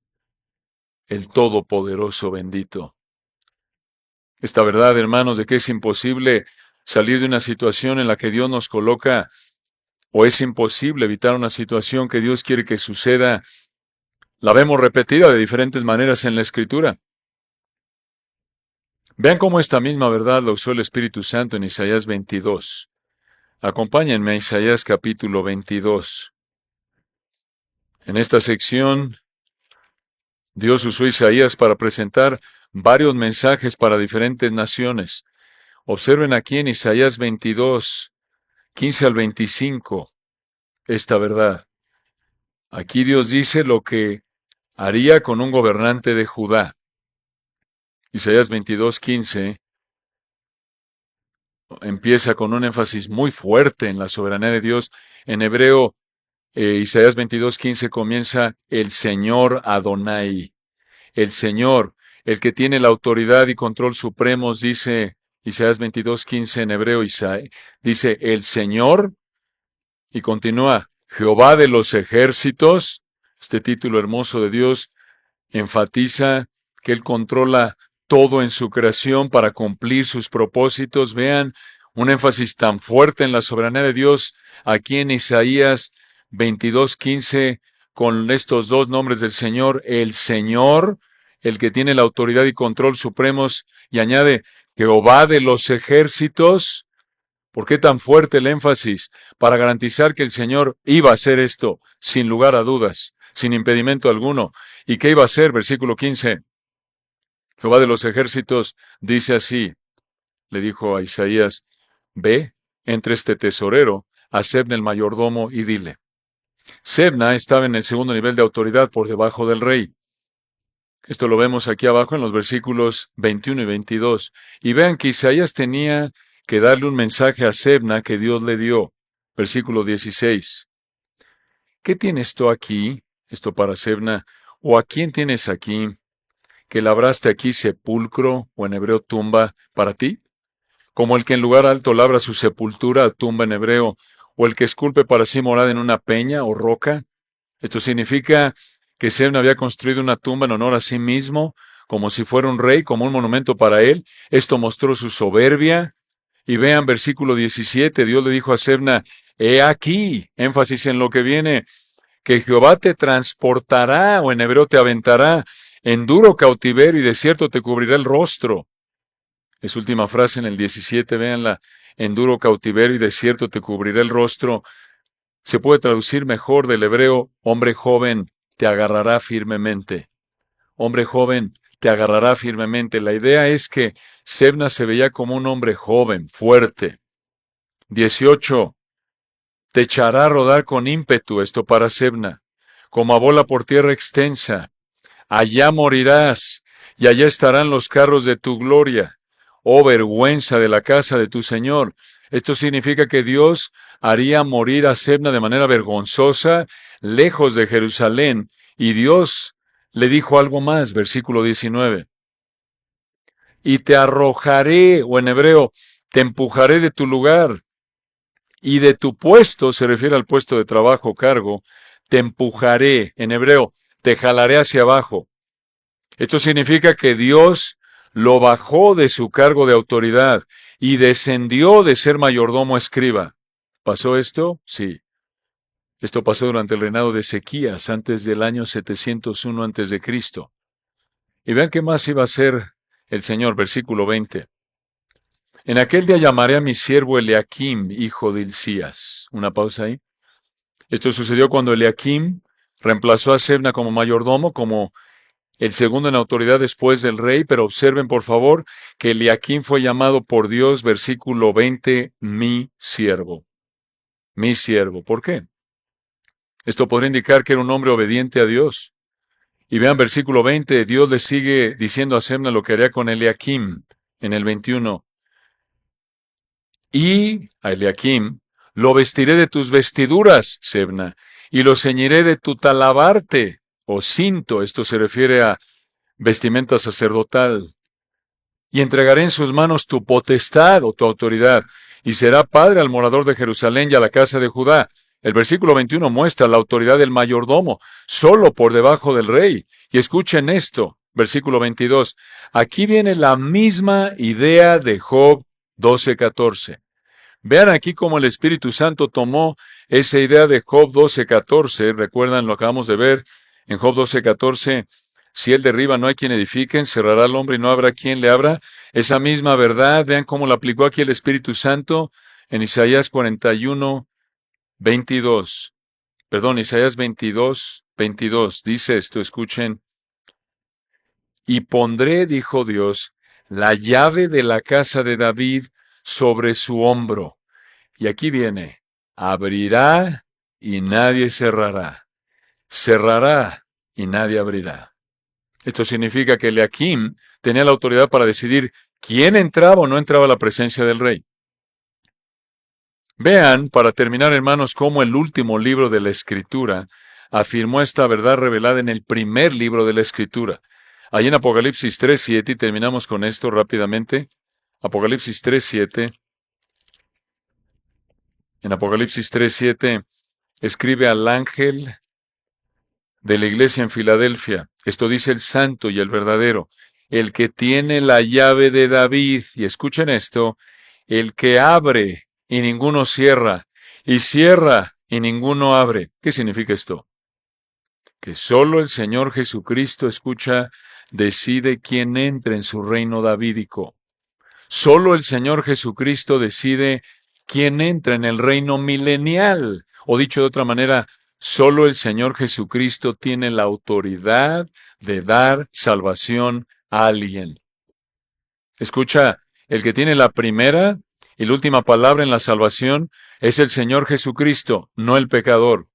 el Todopoderoso bendito. Esta verdad, hermanos, de que es imposible salir de una situación en la que Dios nos coloca, o es imposible evitar una situación que Dios quiere que suceda, la vemos repetida de diferentes maneras en la Escritura. Vean cómo esta misma verdad la usó el Espíritu Santo en Isaías 22. Acompáñenme a Isaías capítulo 22. En esta sección, Dios usó a Isaías para presentar varios mensajes para diferentes naciones. Observen aquí en Isaías 22, 15 al 25, esta verdad. Aquí Dios dice lo que haría con un gobernante de Judá. Isaías 22:15 empieza con un énfasis muy fuerte en la soberanía de Dios. En hebreo, Isaías 22:15 comienza el Señor Adonai. El Señor, el que tiene la autoridad y control supremos, dice Isaías 22:15 en hebreo, dice el Señor, y continúa Jehová de los ejércitos. Este título hermoso de Dios enfatiza que Él controla todo en su creación para cumplir sus propósitos. Vean un énfasis tan fuerte en la soberanía de Dios aquí en Isaías 22:15 con estos dos nombres del Señor, el Señor, el que tiene la autoridad y control supremos, y añade Jehová de los ejércitos. ¿Por qué tan fuerte el énfasis? Para garantizar que el Señor iba a hacer esto, sin lugar a dudas. sin impedimento alguno. ¿Y qué iba a hacer? Versículo 15. Jehová de los ejércitos dice así, le dijo a Isaías, ve, entre este tesorero, a Sebna el mayordomo, y dile. Sebna estaba en el segundo nivel de autoridad por debajo del rey. Esto lo vemos aquí abajo en los versículos 21 y 22. Y vean que Isaías tenía que darle un mensaje a Sebna que Dios le dio. Versículo 16. ¿Qué tienes tú aquí? Esto para Sebna. ¿O a quién tienes aquí? ¿Que labraste aquí sepulcro, o en hebreo tumba, para ti? Como el que en lugar alto labra su sepultura, tumba en hebreo, o el que esculpe para sí morada en una peña o roca. Esto significa que Sebna había construido una tumba en honor a sí mismo, como si fuera un rey, como un monumento para él. Esto mostró su soberbia. Y vean versículo 17, Dios le dijo a Sebna, he aquí, énfasis en lo que viene, que Jehová te transportará, o en hebreo te aventará, en duro cautiverio y desierto te cubrirá el rostro. Es última frase en el 17, véanla, en duro cautiverio y desierto te cubrirá el rostro. Se puede traducir mejor del hebreo, hombre joven, te agarrará firmemente. Hombre joven, te agarrará firmemente. La idea es que Sebna se veía como un hombre joven, fuerte. 18. Te echará a rodar con ímpetu, esto para Sebna, como a bola por tierra extensa. Allá morirás, y allá estarán los carros de tu gloria. Oh vergüenza de la casa de tu Señor. Esto significa que Dios haría morir a Sebna de manera vergonzosa, lejos de Jerusalén. Y Dios le dijo algo más, versículo 19. Y te arrojaré, o en hebreo, te empujaré de tu lugar, y de tu puesto, se refiere al puesto de trabajo o cargo, te empujaré, en hebreo, te jalaré hacia abajo. Esto significa que Dios lo bajó de su cargo de autoridad y descendió de ser mayordomo a escriba. ¿Pasó esto? Sí. Esto pasó durante el reinado de Ezequías, antes del año 701 antes de Cristo. Y vean qué más iba a hacer el Señor, versículo 20. En aquel día llamaré a mi siervo Eliakim, hijo de Hilcías. Una pausa ahí. Esto sucedió cuando Eliakim reemplazó a Sebna como mayordomo, como el segundo en autoridad después del rey, pero observen por favor que Eliakim fue llamado por Dios, versículo 20, mi siervo. Mi siervo. ¿Por qué? Esto podría indicar que era un hombre obediente a Dios. Y vean versículo 20, Dios le sigue diciendo a Sebna lo que haría con Eliakim en el 21. Y a Eliakim lo vestiré de tus vestiduras, Sebna, y lo ceñiré de tu talabarte, o cinto. Esto se refiere a vestimenta sacerdotal. Y entregaré en sus manos tu potestad o tu autoridad, y será padre al morador de Jerusalén y a la casa de Judá. El versículo 21 muestra la autoridad del mayordomo, solo por debajo del rey. Y escuchen esto, versículo 22. Aquí viene la misma idea de Job 12:14. Vean aquí cómo el Espíritu Santo tomó esa idea de Job 12:14. Recuerdan, lo acabamos de ver en Job 12:14. Si él derriba, no hay quien edifique, encerrará al hombre y no habrá quien le abra. Esa misma verdad, vean cómo la aplicó aquí el Espíritu Santo en Isaías 41:22. Perdón, Isaías 22:22. Dice esto, escuchen. Y pondré, dijo Dios, la llave de la casa de David sobre su hombro. Y aquí viene, abrirá y nadie cerrará. Cerrará y nadie abrirá. Esto significa que Eliakim tenía la autoridad para decidir quién entraba o no entraba a la presencia del rey. Vean, para terminar, hermanos, cómo el último libro de la Escritura afirmó esta verdad revelada en el primer libro de la Escritura. Ahí en Apocalipsis 3:7, y terminamos con esto rápidamente. Apocalipsis 3:7. En Apocalipsis 3:7 escribe al ángel de la iglesia en Filadelfia. Esto dice el santo y el verdadero, el que tiene la llave de David. Y escuchen esto, el que abre y ninguno cierra, y cierra y ninguno abre. ¿Qué significa esto? Que solo el Señor Jesucristo, escucha, decide quién entra en su reino davídico. Solo el Señor Jesucristo decide quién entra en el reino milenial. O dicho de otra manera, Solo el Señor Jesucristo tiene la autoridad de dar salvación a alguien. Escucha, el que tiene la primera y la última palabra en la salvación es el Señor Jesucristo, no el pecador.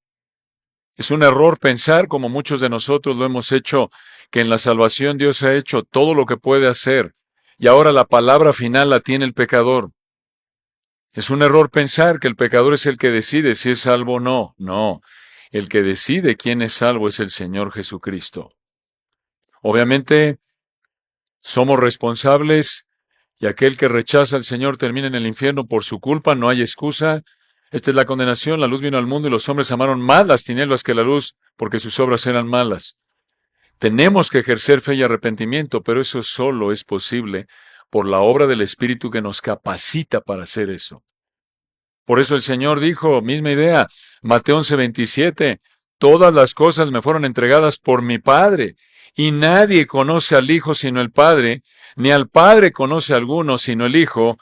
Es un error pensar, como muchos de nosotros lo hemos hecho, que en la salvación Dios ha hecho todo lo que puede hacer y ahora la palabra final la tiene el pecador. Es un error pensar que el pecador es el que decide si es salvo o no. No, el que decide quién es salvo es el Señor Jesucristo. Obviamente, somos responsables y aquel que rechaza al Señor termina en el infierno por su culpa, no hay excusa. Esta es la condenación, la luz vino al mundo y los hombres amaron más las tinieblas que la luz porque sus obras eran malas. Tenemos que ejercer fe y arrepentimiento, pero eso solo es posible por la obra del Espíritu que nos capacita para hacer eso. Por eso el Señor dijo, misma idea, Mateo 11:27, todas las cosas me fueron entregadas por mi Padre, y nadie conoce al Hijo sino el Padre, ni al Padre conoce a alguno sino el Hijo,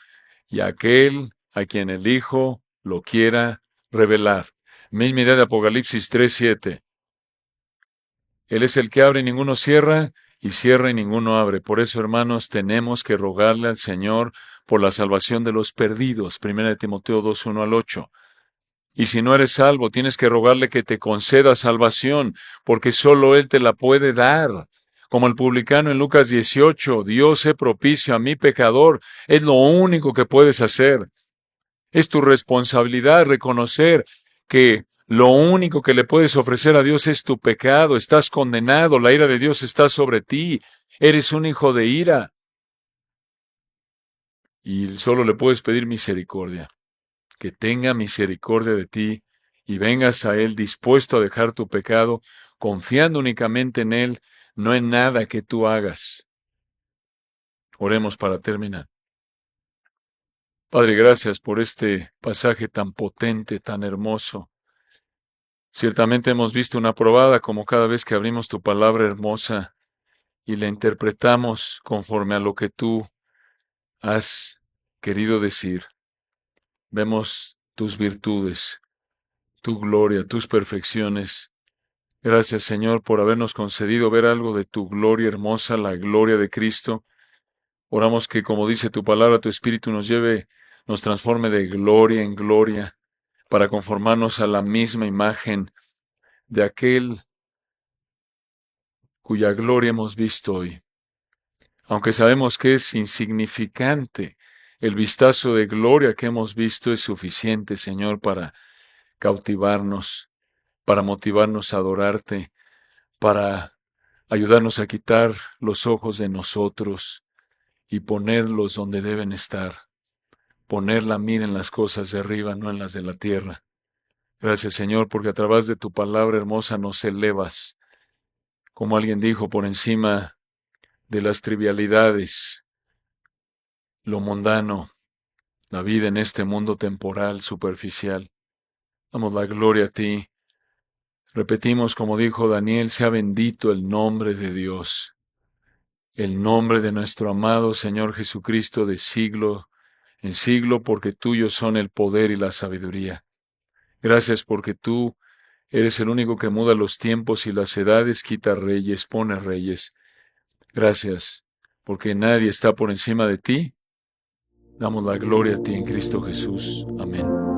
y aquel a quien el Hijo lo quiera revelar. Misma idea de Apocalipsis 3:7. Él es el que abre y ninguno cierra, y cierra y ninguno abre. Por eso, hermanos, tenemos que rogarle al Señor por la salvación de los perdidos. 1 Timoteo 2:1-8. Y si no eres salvo, tienes que rogarle que te conceda salvación, porque solo Él te la puede dar. Como el publicano en Lucas 18, Dios sé propicio a mi pecador, es lo único que puedes hacer. Es tu responsabilidad reconocer que lo único que le puedes ofrecer a Dios es tu pecado. Estás condenado, la ira de Dios está sobre ti. Eres un hijo de ira. Y solo le puedes pedir misericordia. Que tenga misericordia de ti y vengas a Él dispuesto a dejar tu pecado, confiando únicamente en Él, no en nada que tú hagas. Oremos para terminar. Padre, gracias por este pasaje tan potente, tan hermoso. Ciertamente hemos visto una probada como cada vez que abrimos tu palabra hermosa y la interpretamos conforme a lo que tú has querido decir. Vemos tus virtudes, tu gloria, tus perfecciones. Gracias, Señor, por habernos concedido ver algo de tu gloria hermosa, la gloria de Cristo. Oramos que, como dice tu palabra, tu Espíritu nos lleve, nos transforme de gloria en gloria, para conformarnos a la misma imagen de aquel cuya gloria hemos visto hoy. Aunque sabemos que es insignificante, el vistazo de gloria que hemos visto es suficiente, Señor, para cautivarnos, para motivarnos a adorarte, para ayudarnos a quitar los ojos de nosotros y ponerlos donde deben estar. Poner la mira en las cosas de arriba, no en las de la tierra. Gracias, Señor, porque a través de tu palabra hermosa nos elevas, como alguien dijo, por encima de las trivialidades, lo mundano, la vida en este mundo temporal, superficial. Damos la gloria a ti. Repetimos, como dijo Daniel, sea bendito el nombre de Dios, el nombre de nuestro amado Señor Jesucristo de siglo en siglo, porque tuyos son el poder y la sabiduría. Gracias porque tú eres el único que muda los tiempos y las edades, quita reyes, pone reyes. Gracias porque nadie está por encima de ti. Damos la gloria a ti en Cristo Jesús. Amén.